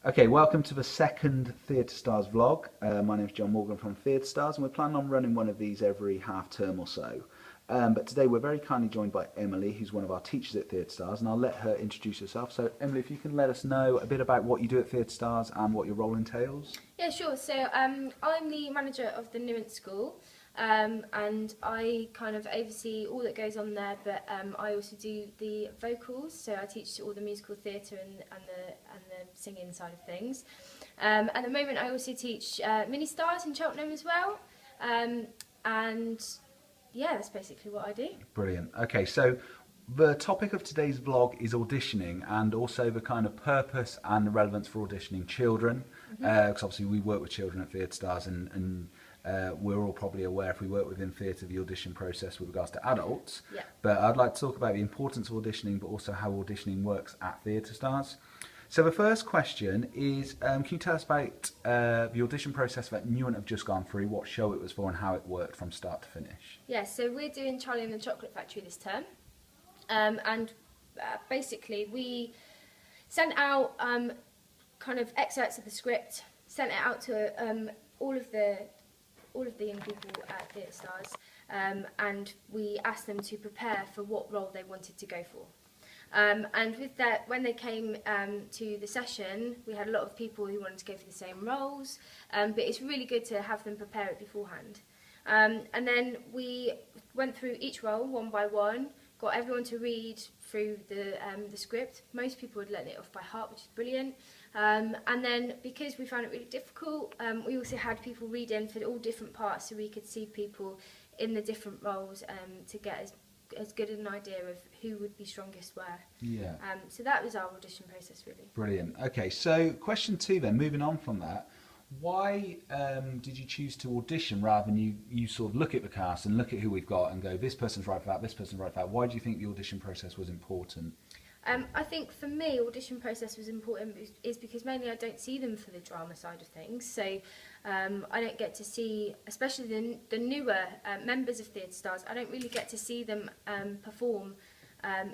Okay, welcome to the second Theatre Stars vlog. My name is John Morgan from Theatre Stars, and we're planning on running one of these every half term or so. But today we're very kindly joined by Emily, who's one of our teachers at Theatre Stars, and I'll let her introduce herself. So, Emily, if you can let us know a bit about what you do at Theatre Stars and what your role entails. Yeah, sure. So I'm the manager of the Nuance School, and I kind of oversee all that goes on there. But I also do the vocals, so I teach all the musical theatre and the singing side of things. At the moment, I also teach mini stars in Cheltenham as well, and yeah, that's basically what I do. Brilliant. Okay, so the topic of today's vlog is auditioning and also the kind of purpose and the relevance for auditioning children. Because obviously we work with children at Theatre Stars and we're all probably aware if we work within theatre the audition process with regards to adults. Yeah. But I'd like to talk about the importance of auditioning but also how auditioning works at Theatre Stars. So the first question is, can you tell us about the audition process that Nuant have just gone through, what show it was for and how it worked from start to finish? Yeah, so we're doing Charlie and the Chocolate Factory this term, basically we sent out kind of excerpts of the script, sent it out to all of the young people at Theatre Stars, and we asked them to prepare for what role they wanted to go for. And with that, when they came to the session, we had a lot of people who wanted to go for the same roles, but it's really good to have them prepare it beforehand. And then we went through each role one by one, got everyone to read through the script. Most people had learnt it off by heart, which is brilliant. And then, because we found it really difficult, we also had people read in for all different parts so we could see people in the different roles to get as good an idea of who would be strongest where. Yeah. So that was our audition process, really. Brilliant. Okay, so question 2 then, moving on from that, why did you choose to audition rather than you sort of look at the cast and look at who we've got and go, this person's right for that, this person's right for that? Why do you think the audition process was important? I think for me, audition process was important is because mainly I don't see them for the drama side of things. So I don't get to see, especially the newer members of Theatre Stars, I don't really get to see them perform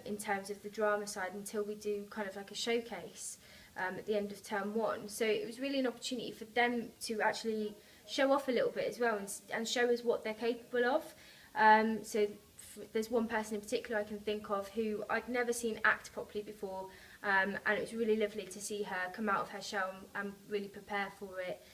in terms of the drama side until we do kind of like a showcase at the end of term 1. So it was really an opportunity for them to actually show off a little bit as well and show us what they're capable of. There's one person in particular I can think of who I'd never seen act properly before, and it was really lovely to see her come out of her shell and really prepare for it.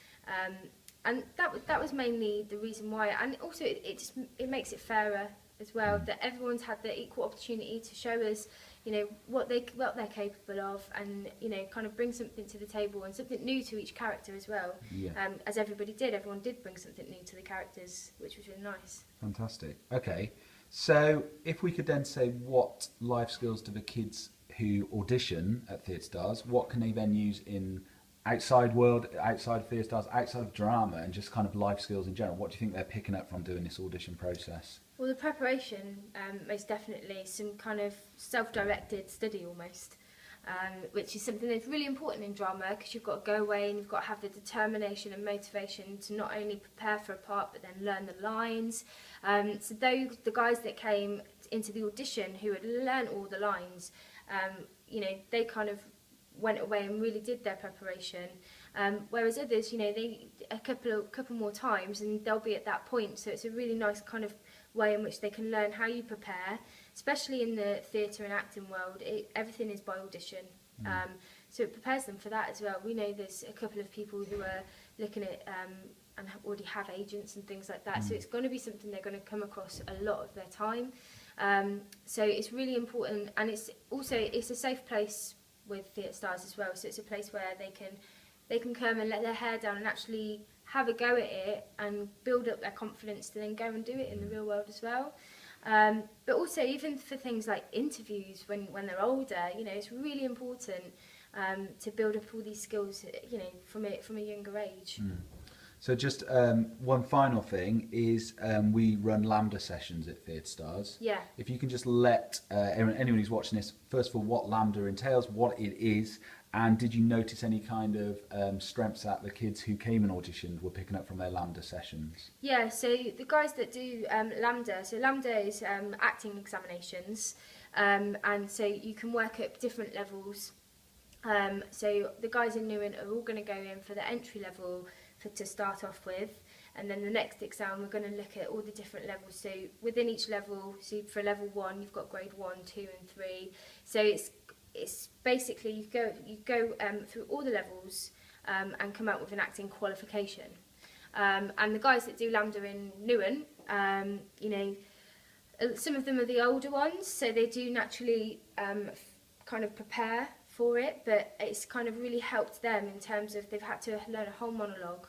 And that was mainly the reason why. And also it makes it fairer as well, that everyone's had the equal opportunity to show us, you know, what they're capable of, and you know, kind of bring something to the table and something new to each character as well. Yeah. As everyone did bring something new to the characters, which was really nice. Fantastic. Okay. So, if we could then say, what life skills do the kids who audition at Theatre Stars, what can they then use in outside world, outside Theatre Stars, outside of drama, and just kind of life skills in general? What do you think they're picking up from doing this audition process? Well, the preparation, most definitely, some kind of self-directed study almost, which is something that's really important in drama, because you've got to go away and you've got to have the determination and motivation to not only prepare for a part but then learn the lines. So the guys that came into the audition who had learnt all the lines, you know, they kind of went away and really did their preparation, whereas others, you know, they a couple more times and they'll be at that point. So it's a really nice kind of way in which they can learn how you prepare, especially in the theatre and acting world. Everything is by audition, so it prepares them for that as well. We know there's a couple of people who are looking at and already have agents and things like that, so it's going to be something they're going to come across a lot of their time. So it's really important, and it's a safe place with Theatre Stars as well. So it's a place where they can come and let their hair down and actually have a go at it and build up their confidence to then go and do it in the real world as well. But also, even for things like interviews when they're older, you know, it's really important to build up all these skills, you know, from a younger age. So just one final thing is we run Lambda sessions at Theatre Stars. Yeah. If you can just let anyone who's watching this, first of all, what Lambda entails, what it is, and did you notice any kind of strengths that the kids who came and auditioned were picking up from their Lambda sessions? Yeah, so the guys that do Lambda, so Lambda is acting examinations, and so you can work at different levels. So the guys in Newent are all going to go in for the entry level to start off with, and then the next exam we're going to look at all the different levels. So within each level, so for level 1 you've got grade 1, 2 and 3. So it's basically you go through all the levels and come out with an acting qualification. And the guys that do LAMDA in Newent, you know, some of them are the older ones, so they do naturally kind of prepare for it, but it's kind of really helped them in terms of they've had to learn a whole monologue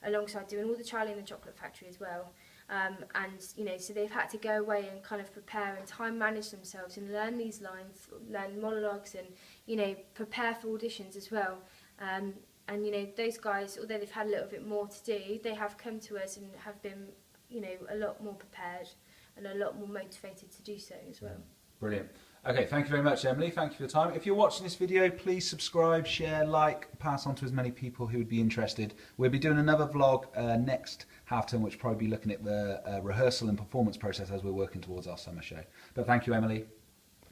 alongside doing all the Charlie and the Chocolate Factory as well. And, you know, so they've had to go away and kind of prepare and time manage themselves and learn these lines, learn monologues and, you know, prepare for auditions as well. And, you know, those guys, although they've had a little bit more to do, they have come to us and have been, you know, a lot more prepared and a lot more motivated to do so as well. Brilliant. Okay, thank you very much, Emily. Thank you for your time. If you're watching this video, please subscribe, share, like, pass on to as many people who would be interested. We'll be doing another vlog next half term, which will probably be looking at the rehearsal and performance process as we're working towards our summer show. But thank you, Emily.